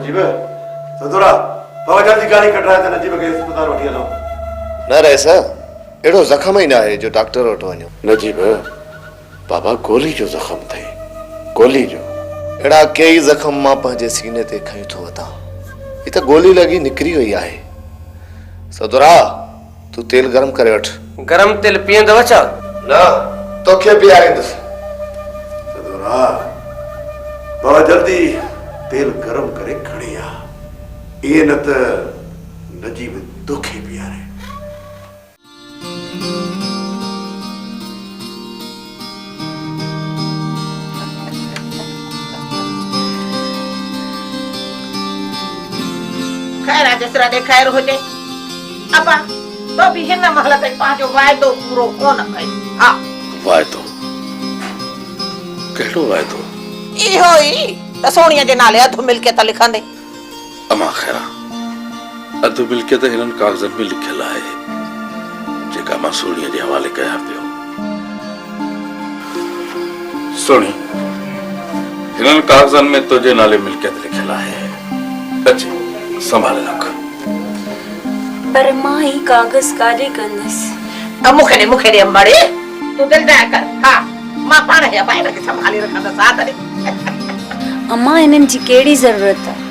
नजीब सदोरा बाबा जल्दी गाड़ी कटराए त नजीब के अस्पताल वठी हलो न रहे सा एड़ो जख्म ही ना है जो डॉक्टर वटि वञो नजीब बाबा गोली जो जख्म थे गोली जो एड़ा कई जख्म मां पंहिंजे सीने ते खयूं थो वठां ही त गोली लगी निकरी वई आहे सदोरा तू तेल गरम करे वठ गरम तेल पीअंदव छा न तोखे पीआरींदुसि सदोरा बाबा जल्दी तेल गरम करे खणी आ ये न त नजीब तोखे पीआरे खैर जेसरा ॾेखार हुजे अपा तो भी हिन महल ताईं पंहिंजो वाइदो पूरो कोन कई हा वाइदो कहिड़ो वाइदो इहो ई त सोणीअ जे नाले अधु मिल्कियत लिखंदे अमा खैरा अधु मिल्कियत हिननि कागज़नि में लिखियल आहे जेका मां सोणीअ जे हवाले कयां पियो सोणी हिननि कागज़नि में तुंहिंजे नाले मिल्कियत लिखियल आहे अचे संभाले रख पर मां ही कागज काॾे कंदसि मूंखे ॾे मड़े तूं दिलि न कर हा मां पाण हे ॿाहिरि खे संभाले रखंदसि हा तॾहिं अम्मा हिननि जी कहिड़ी ज़रूरत आहे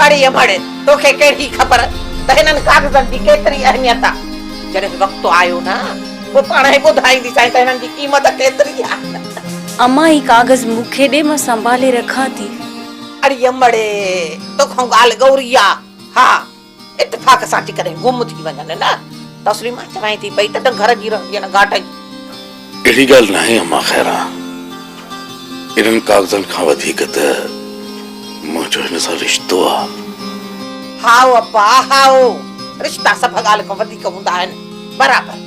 अड़े मड़े तोखे कहिड़ी ख़बर त हिननि कागज़नि जी केतिरी अहमियत आहे जॾहिं वक़्तु आयो न पोइ पाण ई ॿुधाईंदीसां त हिननि जी क़ीमत केतिरी आहे अम्मा ही कागज मूंखे ॾे मां संभाले रखां थी अड़े मड़े तोखां ॻाल्हि गौरी आहे हा इत्तेफ़ाक़ सां थी करे गुम थी वञनि न तसली मां चवां थी पई त घर जी रहंदी न घाट जी अहिड़ी ॻाल्हि न आहे अमा खैरा इन्हनि कागज़नि खां वधीक त मुंहिंजो हिन सां रिश्तो आहे हाओ अपा हाओ रिश्ता सभु ॻाल्हि खां वधीक हूंदा आहिनि बराबरि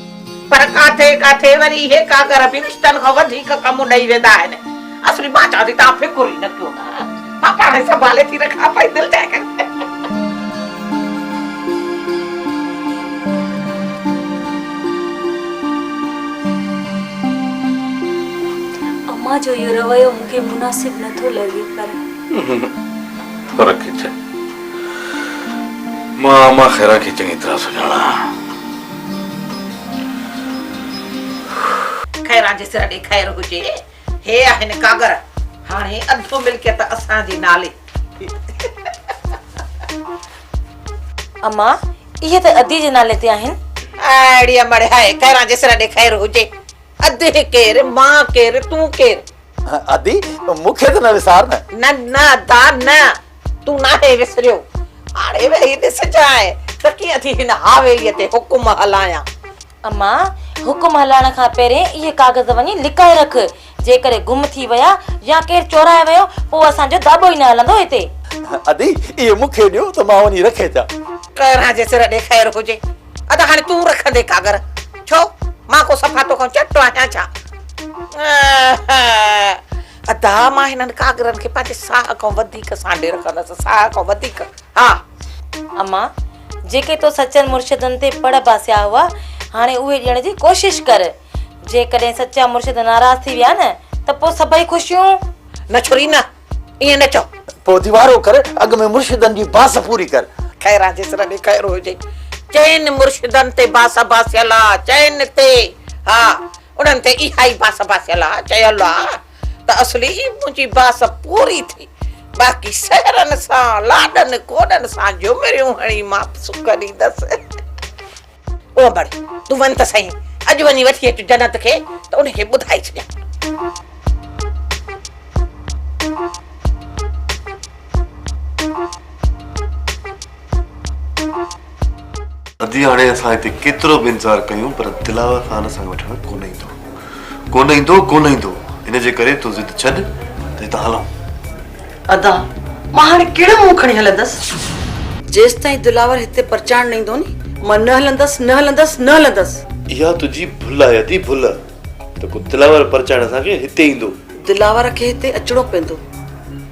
पर काथे काथे वरी हे कागर बि रिश्तनि खां वधीक कमु ॾेई वेंदा आहिनि असली मां चवां थी तव्हां फिकुर ई न कयो न मां पाण संभाले थी रखां पई दिलि चाहे करे अम्मा जो इहो रवैयो मूंखे मुनासिब नथो लॻे पर फर्क छा मां अमा खैरा खे चङी तरह सुञाणा खैरा जे सिर ॾे खैर हुजे हे आहिनि कागर हाणे अधु मिल्कियत असांजे नाले अम्मा इहे त अदी जे नाले ते आहिनि अड़िया मड़े हाय खैरा जे सिर ॾे खैर हुजे अधु केर मां केर तूं केर आदि मूंखे त न विसार न न न दा न तू नाहे विसरियो हाणे वेही ॾिसजांइ त कीअं थी हिन हवेलीअ ते हुकुम हलायां अम्मा हुकुम हलाइण खां पहिरें इहे कागज़ वञी लिकाए रख जेकॾहिं गुम थी विया या केर चोराए वियो पोइ असांजो दाबो ई न हलंदो हिते आदि इहे मूंखे ॾियो त मां वञी रखे था खैरा जे सिर ॾे खैर हुजे अदा हाणे तूं रखंदे कागर छो मां को सफ़ा तोखां चटो आहियां छा अदा मां हिननि कागरनि खे पंहिंजे साह खां वधीक सांडे रखंदसि साह खां वधीक हा अम्मा जेके तो सचनि मुर्शिदनि ते पड़ बासिया हुआ हाणे उहे ॾियण जी कोशिश कर जेकॾहिं सचा मुर्शिद नाराज़ थी विया न त पोइ सभई ख़ुशियूं न छोरी न ईअं न चओ पोइ दीवारो कर अॻ में मुर्शिदनि जी बास पूरी कर खैरा जे सिर ॾे खैर हुजे चइनि मुर्शिदनि ते बास बासियल आहे चइनि ते हा उन्हनि ते इहा ई बास बासियल आहे चयल आहे त असली मुंहिंजी बास पूरी थी बाक़ी सहरनि सां लाॾनि कोॾनि सां झुमरियूं हणी मां सुख ॾींदसि ओ बड़े तूं वञ त सही अॼु वञी वठी अचु जन्नत खे त उनखे ॿुधाए छॾियां अदी हाणे असां हिते केतिरो बि इंतज़ार कयूं पर दिलावर ख़ान असांखे वठण कोन ईंदो इन जे करे तूं ज़िद छॾ त हितां हलूं अदा मां हाणे कहिड़ो मुंहुं खणी हलंदसि जेसि ताईं दिलावर हिते परचाण न ईंदो नी मां न हलंदसि इहा तुंहिंजी भुल आहे अदी भुल त को दिलावर परचाण असांखे हिते ईंदो दिलावर खे हिते अचणो पवंदो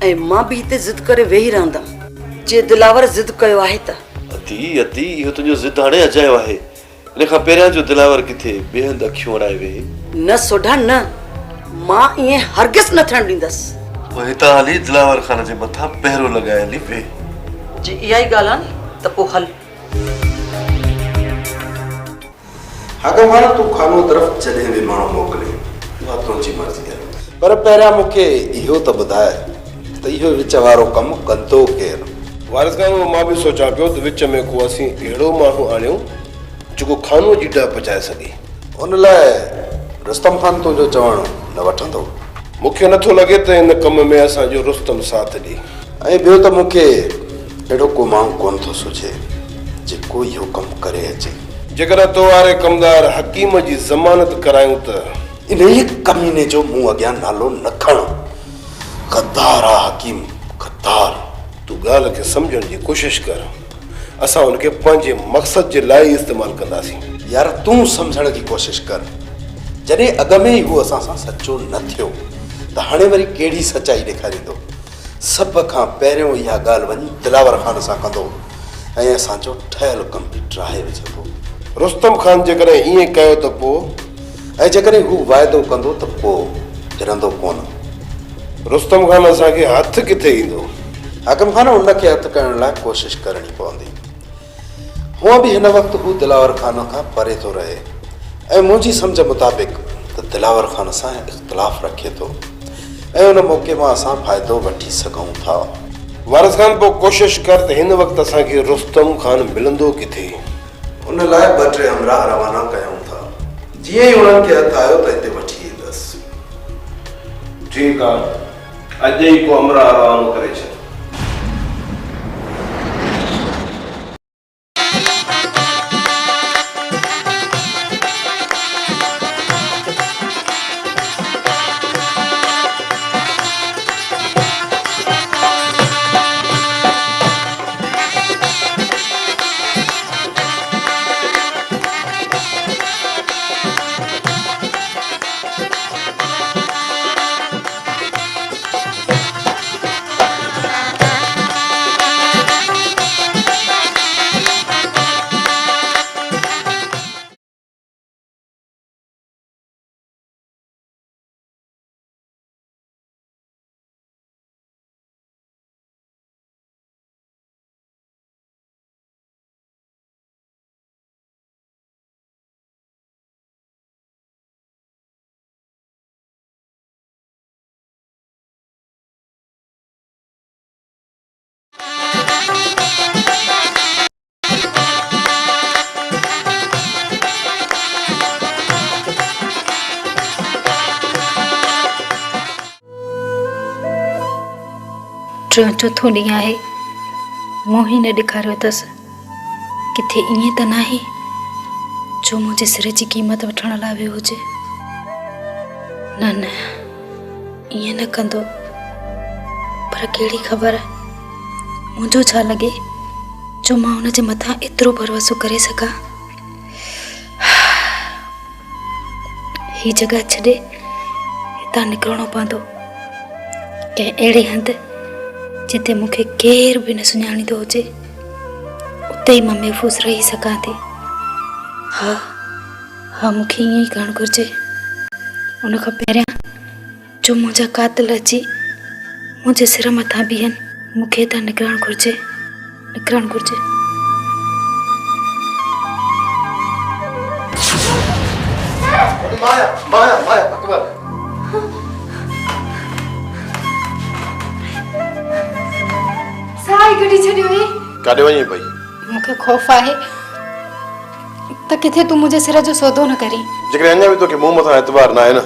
ऐं मां बि हिते ज़िद करे वेही रहंदमि जे दिलावर ज़िद कयो आहे त अदी इहो तुंहिंजो ज़िद हाणे अजायो आहे इन खां पहिरियां जो दिलावर किथे ॿिए हंधि अखियूं अड़ाए वेही न सोढा न मां ईअं हरगिज़ न थियण ॾींदसि पोइ हितां हली दिलावर ख़ान जे मथां पहिरो लॻाए हली वे जी इहा ई ॻाल्हि आहे नी त पोइ हल। हाकम खान तूं खानो तरफ़ जॾहिं बि माण्हू मोकिले उहा तुंहिंजी मर्ज़ी आहे, पर पहिरियां मूंखे इहो त ॿुधाए त इहो विच वारो कमु कंदो केरु? वारिस खान मां बि सोचां पियो त विच में को असीं अहिड़ो माण्हू आणियूं जेको खानो जी ॾह पचाए सघे। उन लाइ रुस्तम खान तुंहिंजो चवणु न वठंदो। मूंखे नथो लॻे त हिन कम में असांजो रुस्तम साथ ॾे। ऐं ॿियो त मूंखे अहिड़ो को माण्हू कोन थो सुझे जेको इहो कमु करे अचे। जेकॾहिं तो वारे कमदार हकीम जी ज़मानत करायूं त इन ई कमीने जो मूं अॻियां नालो न खण। गद्दार आहे हकीम, गद्दार। तूं ॻाल्हि खे सम्झण जी कोशिशि कर। असां हुनखे पंहिंजे मक़सद जे लाइ इस्तेमालु कंदासीं। यार तूं सम्झण जी कोशिशि कर। जॾहिं अॻ में ई हू असां सां सचो न थियो त हाणे वरी कहिड़ी सचाई ॾेखारींदो? सभ खां पहिरियों इहा ॻाल्हि वञी दिलावर खान सां कंदो ऐं असांजो ठहियलु कमु बि ड्राहे विझंदो। रुस्तम खान जेकॾहिं ईअं कयो त पोइ, ऐं जेकॾहिं हू वाइदो कंदो त पोइ फिरंदो कोन। रुस्तम खान असांखे हथु किथे ईंदो? हाकिम खान उनखे हथु करण लाइ कोशिशि करणी पवंदी। हूअं बि हिन वक़्तु हू दिलावर खान खां परे थो रहे ऐं मुंहिंजी सम्झ मुताबिक़ त दिलावर खान सां इख़्तिलाफ़ रखे थो ऐं उन मौक़े मां असां फ़ाइदो वठी सघूं था। वारिस खान पोइ कोशिशि कर त हिन वक़्तु असांखे रुस्तम खान मिलंदो किथे। उन लाइ 2-3 हमराह रवाना कयूं था। जीअं ई उन्हनि खे हथु आयो त हिते वठी ईंदसि। ठीकु आहे, अॼु ई को हमराह रवानो करे छॾ। टियों चौथों ॾींहुं आहे, मूं ही न ॾेखारियो अथसि। किथे ईअं त नाहे जो मुंहिंजे सिर जी क़ीमत वठण लाइ वियो हुजे। न न, ईअं न कंदो। पर कहिड़ी ख़बर मुंहिंजो छा लॻे जो मां हुनजे मथां एतिरो भरोसो करे सघां। ही जॻह छॾे हितां निकिरणो पवंदो कंहिं अहिड़े हंधि जिते मूंखे केर बि न सुञाणींदो हुजे। उते ई मां महफ़ूज़ रही सघां थी। हा, मूंखे ईअं ई करणु घुरिजे। उन खां पहिरियां जो मुंहिंजा कातिल अची मुंहिंजे सिर मथां बीहनि, मूंखे हितां निकिरणु घुरिजे। माया अकबर साई गॾी छॾियो हुई। काॾे वञे पई? मूंखे ख़ौफ़ आहे त किथे तूं मुंहिंजे सिर जो सौदो न करी। जेकॾहिं अञा बि तोखे मूं मथां एतबार न आहे न त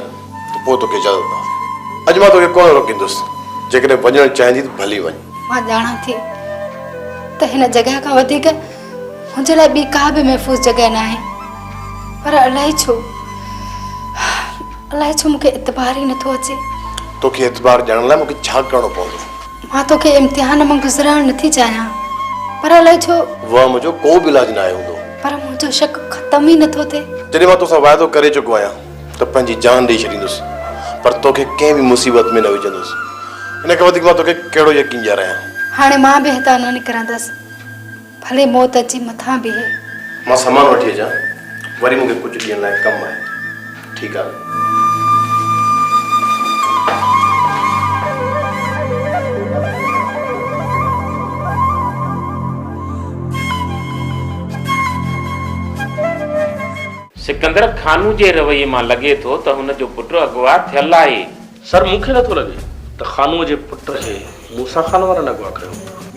पोइ तोखे इजाज़त आहे। अॼु मां तोखे कोन रोकींदुसि। जेकॾहिं वञणु चाहींदी त भली वञ। मां ॼाणां थी त हिन जॻह खां वधीक मुंहिंजे लाइ ॿी का बि महफ़ूज़ जॻह न आहे, पर अलाए छो मूंखे एतबार ई नथो अचे। तोखे एतबार ॼाणण लाइ मूंखे छा करणो पवंदो? मां तोखे इम्तिहान मां गुज़राइणु नथी चाहियां, पर अलाए छो उहा मुंहिंजो को बि इलाज न आहे हूंदो। पर मुंहिंजो शक ख़तम ई नथो थिए। जॾहिं मां तोसां वाइदो करे चुको आहियां त पंहिंजी जान ॾेई छॾींदुसि, पर तोखे कंहिं बि मुसीबत में न विझंदुसि। इन खां वधीक मां तोखे कहिड़ो यकीन ॾियारायां? हाणे मां बि हितां न निकिरंदसि, भले मौत अची मथां बीहे। मां सामान वठी अचां, वरी मूंखे कुझु ॾींहंनि लाइ कमु आहे। ठीकु आहे? सिकंदर खानू जे रवैये मां लॻे थो त हुन जो पुटु अगवा थियल आहे। सर मूंखे नथो लॻे त खानूअ जे पुट खे मूसा खान वारनि अगवा कयो।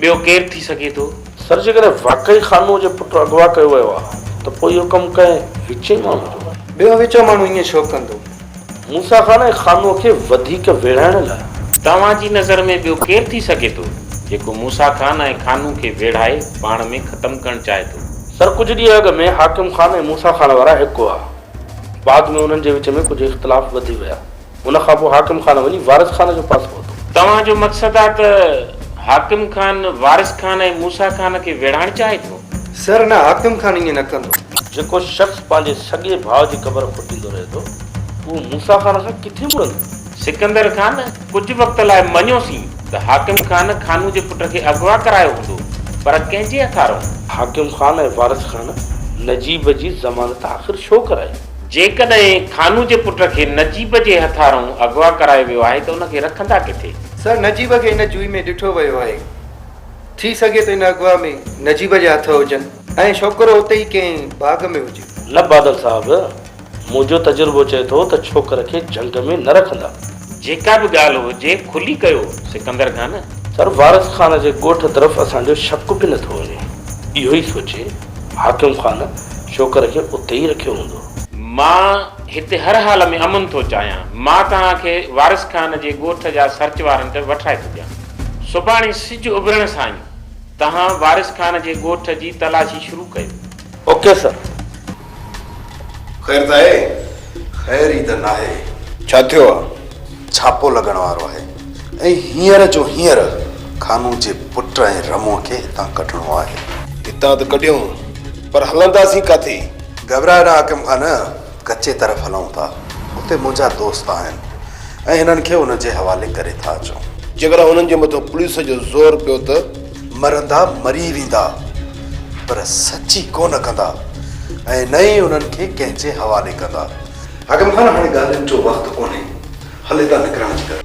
ॿियो केरु थी सघे थो? सर जेकॾहिं वाकई खानूअ जे पुटु अगवा कयो वियो आहे त पोइ इहो कमु कंहिं विचे माण्हू जो। ॿियो विचो माण्हू ईअं छो कंदो? मूसा खान ऐं खानूअ खे वधीक वेढ़ाइण लाइ। तव्हांजी नज़र में ॿियो केरु थी सघे थो जेको मूसा खान ऐं खानू खे वेढ़ाए पाण में ख़तमु करणु चाहे थो? सर कुझु ॾींहं अॻु में हाकिम खान ऐं मूसा खान वारा हिकु हुआ। बाद में उन्हनि जे विच में कुझु इख़्तिलाफ़ वधी विया। उन खां पोइ हाकिम खान वञी वारिस खान जो पास वरितो। तव्हांजो मक़सदु आहे त हाकिम खान वारिस खान ऐं मूसा खान खे वेढ़ाइणु चाहे थो? सर न, हाकिम खान ईअं न कंदो। जेको शख़्स पंहिंजे सॻे भाउ जी क़बर खुटींदो रहे थो उहो मूसा खान खां किथे मुड़ंदो? सिकंदर खान कुझु वक़्त लाइ मञियोसीं त हाकिम खान खानू जे पुट खे अगवा करायो हूंदो, पर कंहिंजे हथारों? हाकिम खान ऐं वारिस खान नजीब जी ज़मानत आख़िर छो कराई? जेकॾहिं खानू जे पुट खे नजीब जे हथारों अगवा करायो वियो आहे त उनखे रखंदा किथे? सर नजीब खे हिन जुई में ॾिठो वियो आहे। थी सघे त हिन अगवा में नजीब जा हथ हुजनि ऐं छोकिरो उते ई कंहिं बाग़ में हुजे। न बादल साहब, मुंहिंजो तजुर्बो चए थो त छोकिर खे जंग में न रखंदा। जेका बि ॻाल्हि हुजे खुली कयो सिकंदर खान। सर वारिस खान जे ॻोठ तरफ़ असांजो शक बि नथो वञे। इहो ई सोचे हाकिम खान छोकिर खे उते ई रखियो हूंदो। मां हिते हर हाल में अमन थो चाहियां। मां तव्हांखे वारिस खान जे ॻोठ जा सर्च वारंट वठाए थो ॾियां। सुभाणे सिज उभरण सां ई तव्हां वारिस खान जे ॻोठ जी तलाशी शुरू कयो। Okay sir. ख़ैर त आहे? ख़ैर ई त नाहे। छा थियो आहे? छापो लॻण वारो आहे ऐं हींअर जो हींअर खानू जे पुट ऐं रमो खे हितां कढणो आहे। हितां त कढियूं, पर हलंदासीं काथे? घबराए न हाकिम खान, कच्चे तरफ़ हलूं था। उते मुंहिंजा दोस्त आहिनि ऐं हिननि खे उन जे हवाले करे था अचूं। जेकर हुननि जे मथां पुलिस जो ज़ोर पियो त मरंदा मरी वेंदा, पर सची कोन कंदा ऐं न ई उन्हनि खे कंहिंजे हवाले कंदा। हाकिम खान हाणे ॻाल्हियुनि जो वक़्तु कोन्हे, हले था निकिरण जी।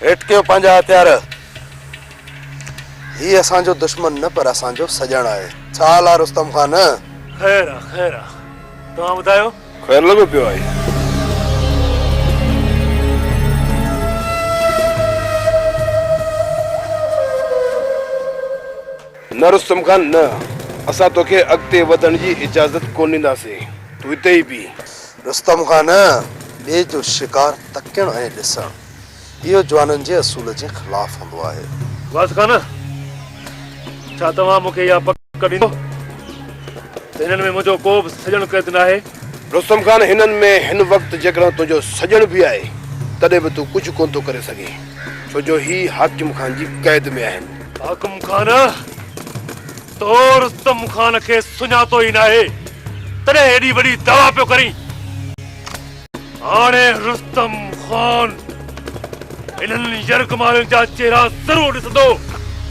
हेठि कयो पंहिंजा हथियार। ही असांजो दुश्मन न पर असांजो सजण आहे। छा हाल आहे रुस्तम खान? ख़ैर आहे, ख़ैर आहे। तव्हां ॿुधायो? ख़ैर लॻो पियो आहे। न रुस्तम खान न, असां तोखे अॻिते वधण जी इजाज़त कोन ॾींदासीं। तूं हिते ई बि। रुस्तम खान, ॿिए जो शिकार तकण ऐं ॾिसण इहो जवाननि जे असूल जे ख़िलाफ़ हूंदो आहे। वारिस खान, छा तव्हां मूंखे इहा पक ॾींदो हिननि में मुंहिंजो को बि सजण क़ैद न आहे। रुस्तम खान, हिननि में हिन वक़्तु जेकॾहिं तुंहिंजो सजण बि आहे तॾहिं बि तूं कुझु कोन थो करे सघे, छो जो ही हाकिम खान जी क़ैद में आहिनि। हाकिम खान, तो रुस्तम खान खे सुञातो ई न आहे, तॾहिं हेॾी वॾी दवा पियो करी। हाणे रुस्तम खान इन्हनि यरगमालनि जा चेहरा ज़रूर ॾिसंदो,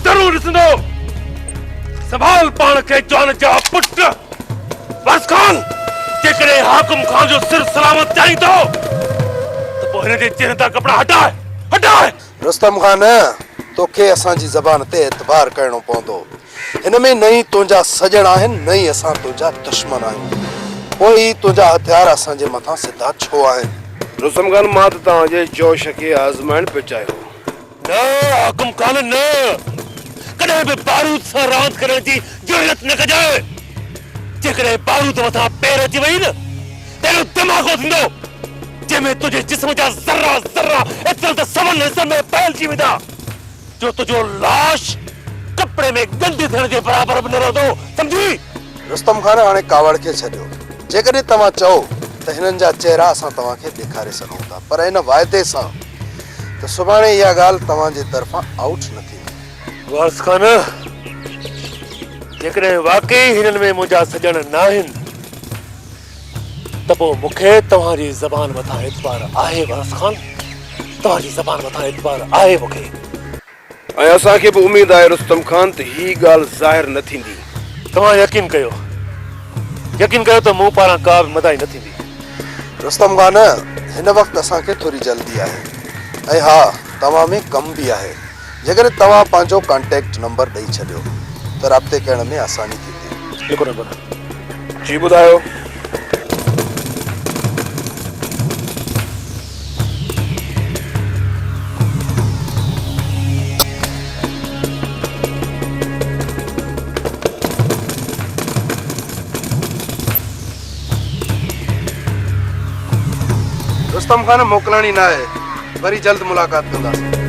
ज़रूर ॾिसंदो। संभाल पाण खे जवान जा पुट। वारिस खान, जेकॾहिं हाकिम खान जो सिर सलामत चाहींदो त पोइ हिन जे चेहरे तां कपिड़ा हटाए, हटाए। रुस्तम खान, तोखे असांजी ज़बान ते एतबार करणो पवंदो। हिन में न ई तुंहिंजा सजण आहिनि, न ई असां तुंहिंजा दुश्मन आहियूं। पोइ तुंहिंजा हथियार असांजे मथां सिधा छो आहिनि? रुस्तम खान, मां त तव्हांजे जोश खे आज़माइण पियो चाहियो। न हाकिम खान, न कॾहिं बि बारूद सां रांदि करण जी जुर्रत न कजांइ। जेकॾहिं बारूद मथां पेर अची वई न त अहिड़ो दिमाग़ो थींदो जंहिंमें तुंहिंजे जिस्म जा ज़र्रा ज़र्रा एतिरा त समन हिसनि में फैलिजी वेंदा जो तुंहिंजो लाश कपिड़े में गंदी थियण जे बराबरि बि न रहंदो, सम्झी? रुस्तम खान, हाणे कावड़ खे छॾियो। जेकॾहिं तव्हां चओ त हिननि जा चेहरा असां तव्हांखे ॾेखारे सघूं था, पर हिन वाइदे सां त सुभाणे इहा ॻाल्हि तव्हांजे तरफ़ां आउट न थींदी। वारिस खान, जेकॾहिं वाकई हिननि में मुंहिंजा सजण न आहिनि त पोइ मूंखे तव्हांजी ज़बान मथां एतबार आहे। वारिस खान, तव्हांजी ज़बान मथां एतबार आहे मूंखे। ऐं असांखे बि उमेद आहे रुस्तम खान त ही ॻाल्हि ज़ाहिर न थींदी। तव्हां यकीन कयो त मूं पारां का बि मदाई न थींदी। रुस्तम खान, हिन वक़्तु असांखे थोरी जल्दी आहे ऐं हा, तव्हां में कम बि आहे। जेकॾहिं तव्हां पंहिंजो कॉन्टेक्ट नंबर ॾेई छॾियो त राब्ते करण में आसानी थींदी। लिखो नंबर। जी ॿुधायो। रुस्तम खान, मोकिलणी न आहे, वरी जल्द मुलाक़ात कंदासीं।